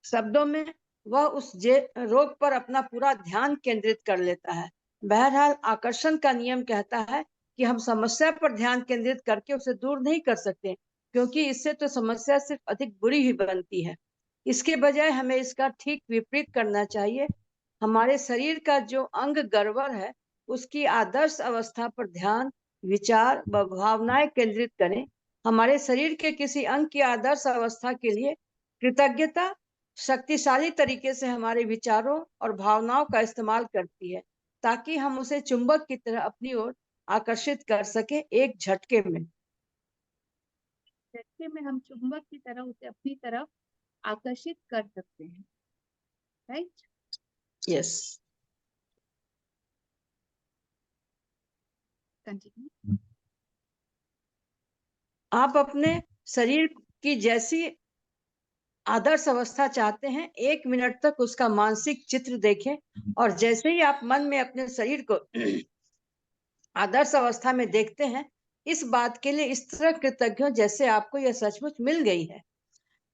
शब्दों में, वह उस रोग पर अपना पूरा ध्यान केंद्रित कर लेता है। बहरहाल, आकर्षण का नियम कहता है कि हम समस्या पर ध्यान केंद्रित करके उसे दूर नहीं कर सकते, क्योंकि इससे तो समस्या सिर्फ अधिक बुरी ही बनती है। इसके बजाय हमें इसका ठीक विपरीत करना चाहिए। हमारे शरीर का जो अंग गड़बड़ है, उसकी आदर्श अवस्था पर ध्यान, विचार व भावनाएं केंद्रित करें। हमारे शरीर के किसी अंग की आदर्श अवस्था के लिए कृतज्ञता शक्तिशाली तरीके से हमारे विचारों और भावनाओं का इस्तेमाल करती है, ताकि हम उसे चुंबक की तरह अपनी ओर आकर्षित कर सके, एक झटके में। झटके में हम चुंबक की तरह उसे अपनी तरफ आकर्षित कर सकते हैं। राइट? यस। कंटिन्यू। आप अपने शरीर की जैसी आदर्श अवस्था चाहते हैं, 1 मिनट तक उसका मानसिक चित्र देखें, और जैसे ही आप मन में अपने शरीर को आदर्श अवस्था में देखते हैं, इस बात के लिए इस तरह कृतज्ञ हो जैसे आपको यह सचमुच मिल गई है।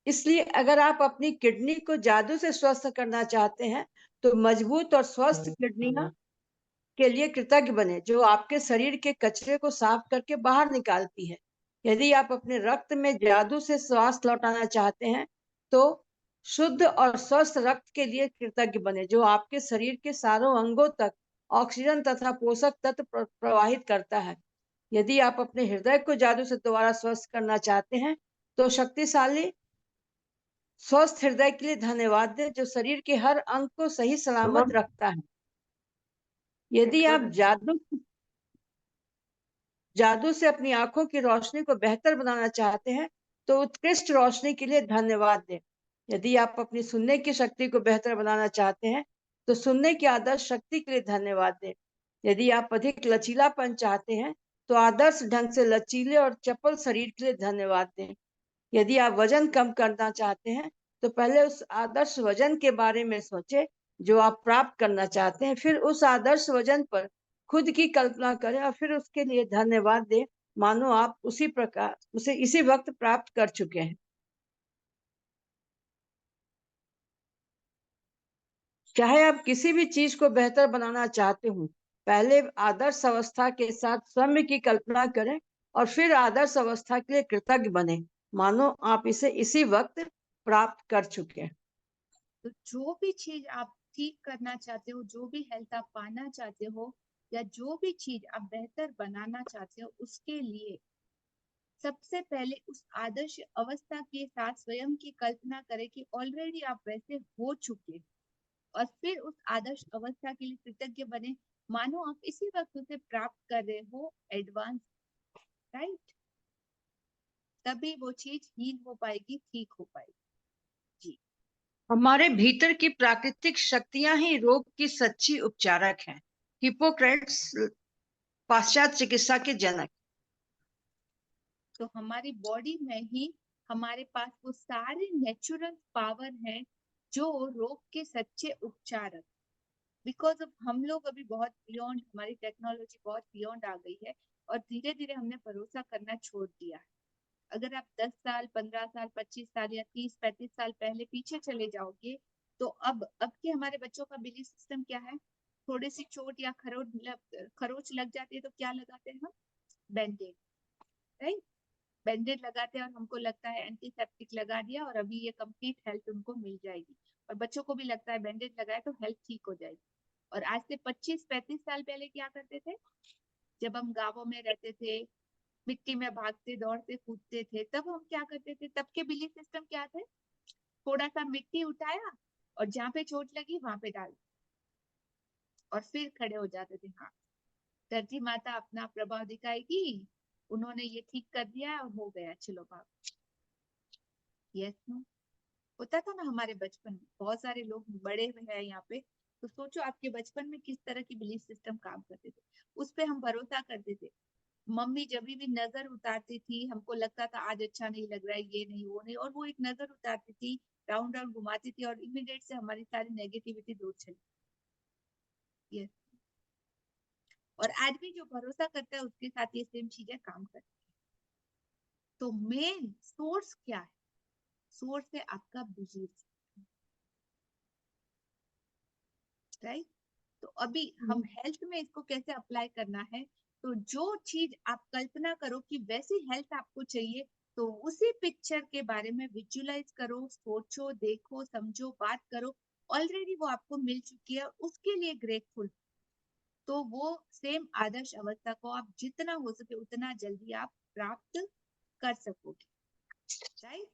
इसलिए अगर आप अपनी किडनी को जादू से स्वस्थ करना चाहते हैं, तो मजबूत और स्वस्थ किडनियां के लिए कृतज्ञ बने, जो आपके शरीर के कचरे को साफ करके बाहर निकालती है। यदि आप अपने रक्त में जादू से स्वास्थ्य लौटाना चाहते हैं, तो शुद्ध और स्वस्थ रक्त के लिए कृतज्ञ बने, जो आपके शरीर के सारों अंगों तक ऑक्सीजन तथा पोषक तत्व प्रवाहित करता है। यदि आप अपने हृदय को जादू से दोबारा स्वस्थ करना चाहते हैं, तो शक्तिशाली स्वस्थ हृदय के लिए धन्यवाद दें, जो शरीर के हर अंग को सही सलामत रखता है। यदि आप जादू से अपनी आंखों की रोशनी को बेहतर बनाना चाहते हैं, तो उत्कृष्ट रोशनी के लिए धन्यवाद दें। यदि आप अपनी सुनने की शक्ति को बेहतर बनाना चाहते हैं, तो सुनने की आदर्श शक्ति के लिए धन्यवाद दें। यदि आप अधिक लचीलापन चाहते हैं, तो आदर्श ढंग से लचीले और चपल शरीर के लिए धन्यवाद दें। यदि आप वजन कम करना चाहते हैं, तो पहले उस आदर्श वजन के बारे में सोचें जो आप प्राप्त करना चाहते हैं, फिर उस आदर्श वजन पर खुद की कल्पना करें, और फिर उसके लिए धन्यवाद दें मानो आप उसी प्रकार उसे इसी वक्त प्राप्त कर चुके हैं। चाहे आप किसी भी चीज को बेहतर बनाना चाहते हो, पहले आदर्श अवस्था के साथ साम्य की कल्पना करें और फिर आदर्श अवस्था के लिए कृतज्ञ बने, मानो आप इसे इसी वक्त प्राप्त कर चुके हैं। तो जो भी चीज आप ठीक करना चाहते हो, जो भी हेल्थ आप पाना चाहते हो, या जो भी चीज आप बेहतर बनाना चाहते हो, उसके लिए सबसे पहले उस आदर्श अवस्था के साथ स्वयं की कल्पना करें कि ऑलरेडी आप वैसे हो चुके हैं, और फिर उस आदर्श अवस्था के लिए कृतज्ञ बने, मानो आप इसी वक्त उसे प्राप्त कर रहे हो एडवांस, राइट? तभी वो चीज हील हो पाएगी, ठीक हो पाएगी। जी, हमारे भीतर की प्राकृतिक शक्तियां ही रोग की सच्ची उपचारक हैं। हिप्पोक्रेट्स पाश्चात्य चिकित्सा के जनक। तो हमारी बॉडी में ही हमारे पास वो सारे नेचुरल पावर हैं जो रोग के सच्चे उपचारक, बिकॉज ऑफ हम लोग अभी बहुत बियॉन्ड, हमारी टेक्नोलॉजी बहुत बियॉन्ड आ गई है, और धीरे धीरे हमने भरोसा करना छोड़ दिया है। अगर आप 10 साल, 15 साल, 25 साल या 30-35 साल पहले पीछे चले जाओगे, तो अब के हमारे बच्चों का बिलीफ सिस्टम क्या है? थोड़ी सी चोट या खरोच लग जाती है तो क्या लगाते हैं हम? बैंडेड, राइट? बैंडेड लगाते हैं और हमको लगता है एंटीसेप्टिक लगा दिया और अभी ये कंप्लीट हेल्थ उनको मिल जाएगी, और बच्चों को भी लगता है बैंडेड लगाए तो हेल्थ ठीक हो जाएगी। और आज से 25-35 साल पहले क्या करते थे? जब हम गांवों में रहते थे, मिट्टी में भागते दौड़ते कूदते थे, तब हम क्या करते थे? तब के बिलीफ सिस्टम क्या थे? थोड़ा सा मिट्टी उठाया और जहाँ पे चोट लगी वहां पे डाल, और फिर खड़े हो जाते थे। हाँ, धरती माता अपना प्रभाव दिखाएगी, उन्होंने ये ठीक कर दिया और हो गया, चलो भाग। यस, नो, होता था ना हमारे बचपन में। बहुत सारे लोग बड़े हुए हैं यहाँ पे, तो सोचो आपके बचपन में किस तरह की बिलीफ सिस्टम काम करते थे, उस पे हम भरोसा करते थे। मम्मी जब भी नजर उतारती थी, हमको लगता था आज अच्छा नहीं लग रहा है, ये नहीं वो नहीं, और वो एक नजर उतारती थी, राउंड राउंड घुमाती थी, और इमीडिएट से हमारी सारी नेगेटिविटी दूर चली। यस, और आज भी जो भरोसा करता है उसके साथ ये सेम चीजें काम करती है। तो मेन सोर्स क्या है? सोर्स है आपका बिलीफ, राइट? तो अभी हम हेल्थ में इसको कैसे अप्लाई करना है? तो जो चीज आप कल्पना करो कि वैसी हेल्थ आपको चाहिए, तो उसी पिक्चर के बारे में विजुअलाइज करो, सोचो, देखो, समझो, बात करो। ऑलरेडी वो आपको मिल चुकी है, उसके लिए ग्रेटफुल। तो वो सेम आदर्श अवस्था को आप जितना हो सके उतना जल्दी आप प्राप्त कर सकोगे, राइट?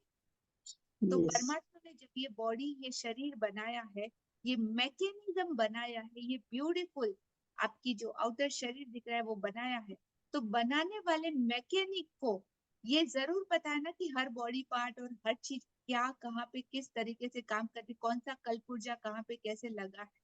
तो परमात्मा ने जब ये बॉडी, ये शरीर बनाया है, ये मैकेनिज्म बनाया है, ये ब्यूटीफुल आपकी जो आउटर शरीर दिख रहा है वो बनाया है, तो बनाने वाले मैकेनिक को ये जरूर पता है ना कि हर बॉडी पार्ट और हर चीज क्या, कहाँ पे, किस तरीके से काम करती, कौन सा कलपुर्जा कहाँ पे कैसे लगा है।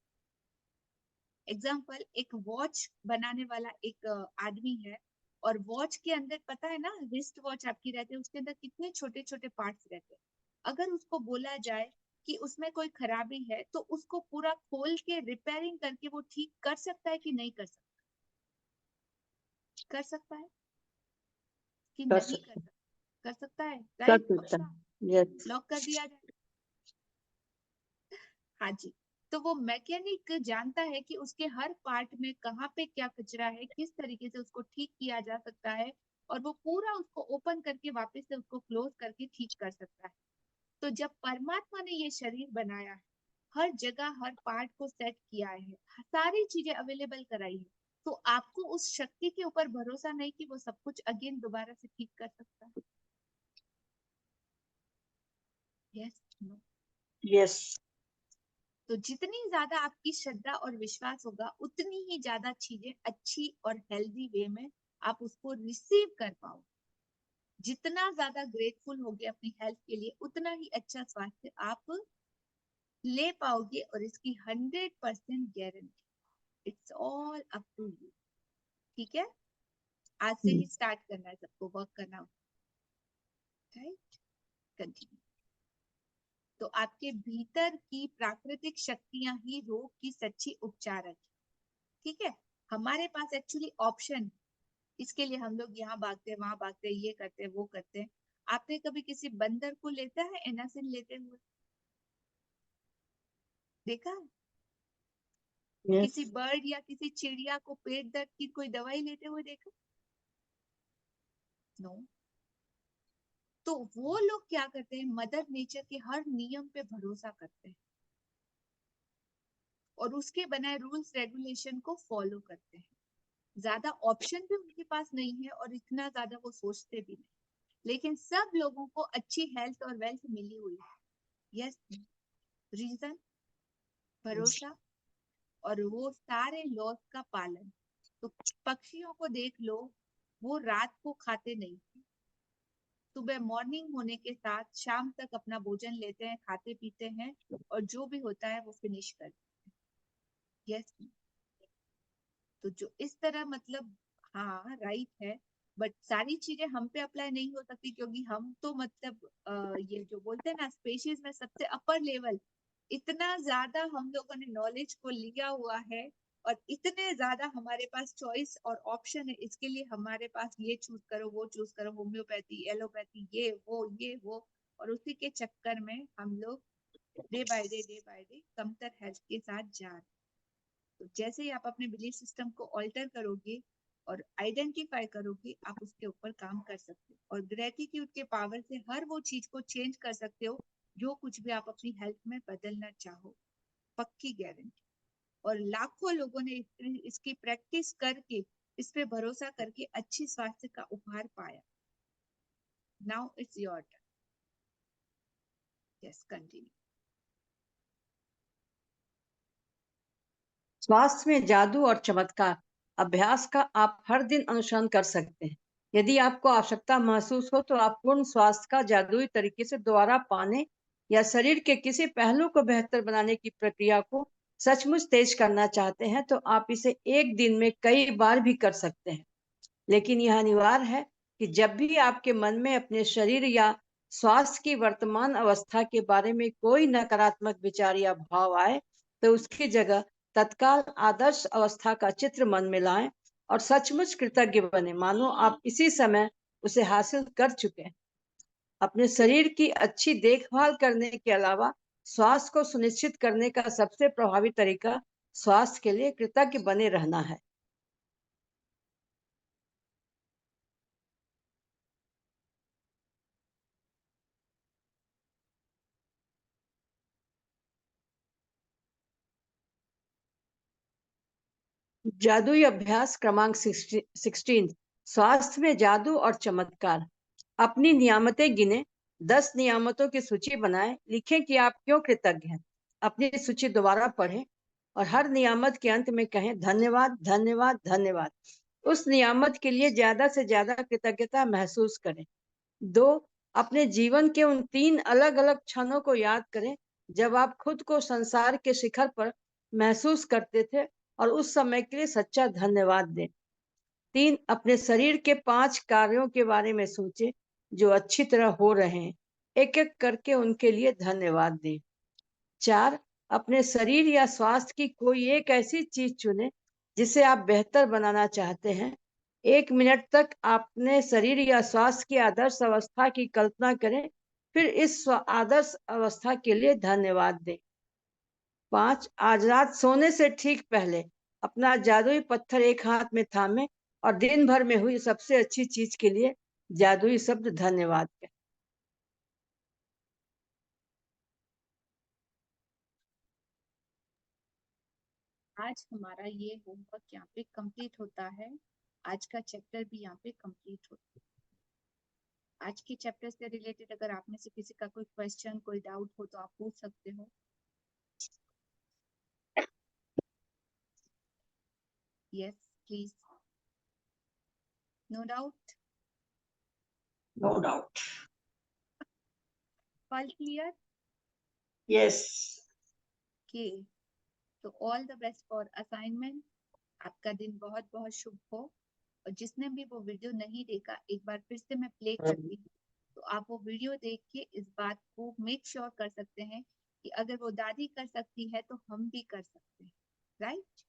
एग्जाम्पल, एक वॉच बनाने वाला एक आदमी है, और वॉच के अंदर पता है ना, रिस्ट वॉच आपकी रहती है, उसके अंदर कितने छोटे छोटे पार्ट्स रहते हैं। अगर उसको बोला जाए कि उसमें कोई खराबी है, तो उसको पूरा खोल के रिपेयरिंग करके वो ठीक कर सकता है कि नहीं कर सकता? कर सकता है कि नहीं कर सकता? कर सकता है, राइट? पक्का लॉक कर दिया जाए। हाँ जी। तो वो मैकेनिक जानता है कि उसके हर पार्ट में कहाँ पे क्या कचरा है, किस तरीके से उसको ठीक किया जा सकता है, और वो पूरा उसको ओपन करके वापस से उसको क्लोज करके ठीक कर सकता है। तो जब परमात्मा ने ये शरीर बनाया है, हर जगह हर पार्ट को सेट किया है, सारी चीजें अवेलेबल कराई है, तो आपको उस शक्ति के ऊपर भरोसा नहीं कि वो सब कुछ अगेन दोबारा से ठीक कर सकता है? Yes, no? यस। तो जितनी ज्यादा आपकी श्रद्धा और विश्वास होगा, उतनी ही ज्यादा चीजें अच्छी और हेल्दी वे में आप उसको रिसीव कर पाओ। जितना ज्यादा ग्रेटफुल होगे अपनी हेल्थ के लिए, उतना ही अच्छा स्वास्थ्य आप ले पाओगे, और इसकी 100% guarantee. It's all up to you, ठीक है? आज से ही स्टार्ट करना है सबको, वर्क करना, राइट? कंटिन्यू। तो आपके भीतर की प्राकृतिक शक्तियां ही रोग की सच्ची उपचारक, ठीक है? हमारे पास एक्चुअली ऑप्शन, इसके लिए हम लोग यहाँ भागते हैं, वहां भागते हैं, ये करते हैं, वो करते हैं। आपने कभी किसी बंदर को लेता है एनासिन लेते हुए देखा है? किसी Yes. बर्ड या किसी चिड़िया को पेट दर्द की कोई दवाई लेते हुए देखा? नो। तो वो लोग क्या करते हैं, मदर नेचर के हर नियम पे भरोसा करते हैं और उसके बनाए रूल्स रेगुलेशन को फॉलो करते हैं। ज्यादा ऑप्शन भी उनके पास नहीं है और इतना ज्यादा वो सोचते भी नहीं, लेकिन सब लोगों को अच्छी हेल्थ और वेल्थ मिली हुई है। यस, रीजन भरोसा और वो सारे लॉस का पालन। तो पक्षियों को देख लो, वो रात को खाते नहीं, सुबह मॉर्निंग होने के साथ शाम तक अपना भोजन लेते हैं, खाते पीते हैं और जो भी होता है वो फिनिश करते हैं। यस, तो जो इस तरह मतलब, हाँ राइट है, बट सारी चीजें हम पे अप्लाई नहीं हो सकती क्योंकि हम तो मतलब ये जो बोलते हैं ना स्पेशीज में सबसे अपर लेवल, इतना ज्यादा हम लोगों ने नॉलेज को लिया हुआ है और इतने ज्यादा हमारे पास चॉइस और ऑप्शन है। इसके लिए हमारे पास ये चूज करो, वो चूज करो, होम्योपैथी, एलोपैथी, ये वो, और उसी के चक्कर में हम लोग डे बाय डे कमतर हेल्थ के साथ जा रहे हैं। तो जैसे ही आप अपने बिलीफ सिस्टम को ऑल्टर करोगे और आइडेंटिफाई करोगे, आप उसके ऊपर काम कर सकते हो और ग्रेटिट्यूड के पावर से हर वो चीज को चेंज कर सकते हो जो कुछ भी आप अपनी हेल्थ में बदलना चाहो, पक्की गारंटी। और लाखों लोगों ने इसकी प्रैक्टिस करके, इस पे भरोसा करके अच्छी स्वास्थ्य का उपहार पाया। Now it's your turn. Yes, continue. स्वास्थ्य में जादू और चमत्कार अभ्यास का आप हर दिन अनुसरण कर सकते हैं। यदि आपको आवश्यकता महसूस हो तो आप पूर्ण स्वास्थ्य का जादुई तरीके से दोबारा पाने या शरीर के किसी पहलू को बेहतर बनाने की प्रक्रिया को सचमुच तेज करना चाहते हैं तो आप इसे एक दिन में कई बार भी कर सकते हैं। लेकिन यह अनिवार्य है कि जब भी आपके मन में अपने शरीर या स्वास्थ्य की वर्तमान अवस्था के बारे में कोई नकारात्मक विचार या भाव आए तो उसकी जगह तत्काल आदर्श अवस्था का चित्र मन में लाएं और सचमुच कृतज्ञ बने, मानो आप इसी समय उसे हासिल कर चुके हैं। अपने शरीर की अच्छी देखभाल करने के अलावा स्वास्थ्य को सुनिश्चित करने का सबसे प्रभावी तरीका स्वास्थ्य के लिए कृतज्ञ बने रहना है। जादुई अभ्यास क्रमांक 16, स्वास्थ्य में जादू और चमत्कार। अपनी नियामतें गिने, 10 नियामतों की सूची बनाएं, लिखें कि आप क्यों कृतज्ञ हैं। अपनी सूची दोबारा पढ़ें और हर नियामत के अंत में कहें धन्यवाद, धन्यवाद, धन्यवाद। उस नियामत के लिए ज्यादा से ज्यादा कृतज्ञता महसूस करें। 2, अपने जीवन के उन 3 अलग अलग क्षणों को याद करें जब आप खुद को संसार के शिखर पर महसूस करते थे और उस समय के लिए सच्चा धन्यवाद दें। 3, अपने शरीर के 5 कार्यों के बारे में सोचें जो अच्छी तरह हो रहे हैं, एक एक करके उनके लिए धन्यवाद दें। 4, अपने शरीर या स्वास्थ्य की कोई एक ऐसी चीज चुनें जिसे आप बेहतर बनाना चाहते हैं। 1 मिनट तक अपने शरीर या स्वास्थ्य की आदर्श अवस्था की कल्पना करें, फिर इस आदर्श अवस्था के लिए धन्यवाद दें। 5, आज रात सोने से ठीक पहले अपना जादुई पत्थर एक हाथ में थामे और दिन भर में हुई सबसे अच्छी चीज के लिए जादुई शब्द धन्यवाद कहें। आज हमारा ये होमवर्क यहाँ पे कंप्लीट होता है। आज का चैप्टर भी यहाँ पे कंप्लीट होता है। आज के चैप्टर से रिलेटेड अगर आप में से किसी का कोई क्वेश्चन, कोई डाउट हो तो आप पूछ सकते हो। Yes please. No doubt? No doubt. All clear? Yes. Okay, तो all the best for assignment. आपका दिन बहुत बहुत शुभ हो। और जिसने भी वो वीडियो नहीं देखा, एक बार फिर से मैं प्ले करती हूँ, तो आप वो वीडियो देख के इस बात को मेक श्योर कर सकते हैं कि अगर वो दादी कर सकती है तो हम भी कर सकते हैं। राइट?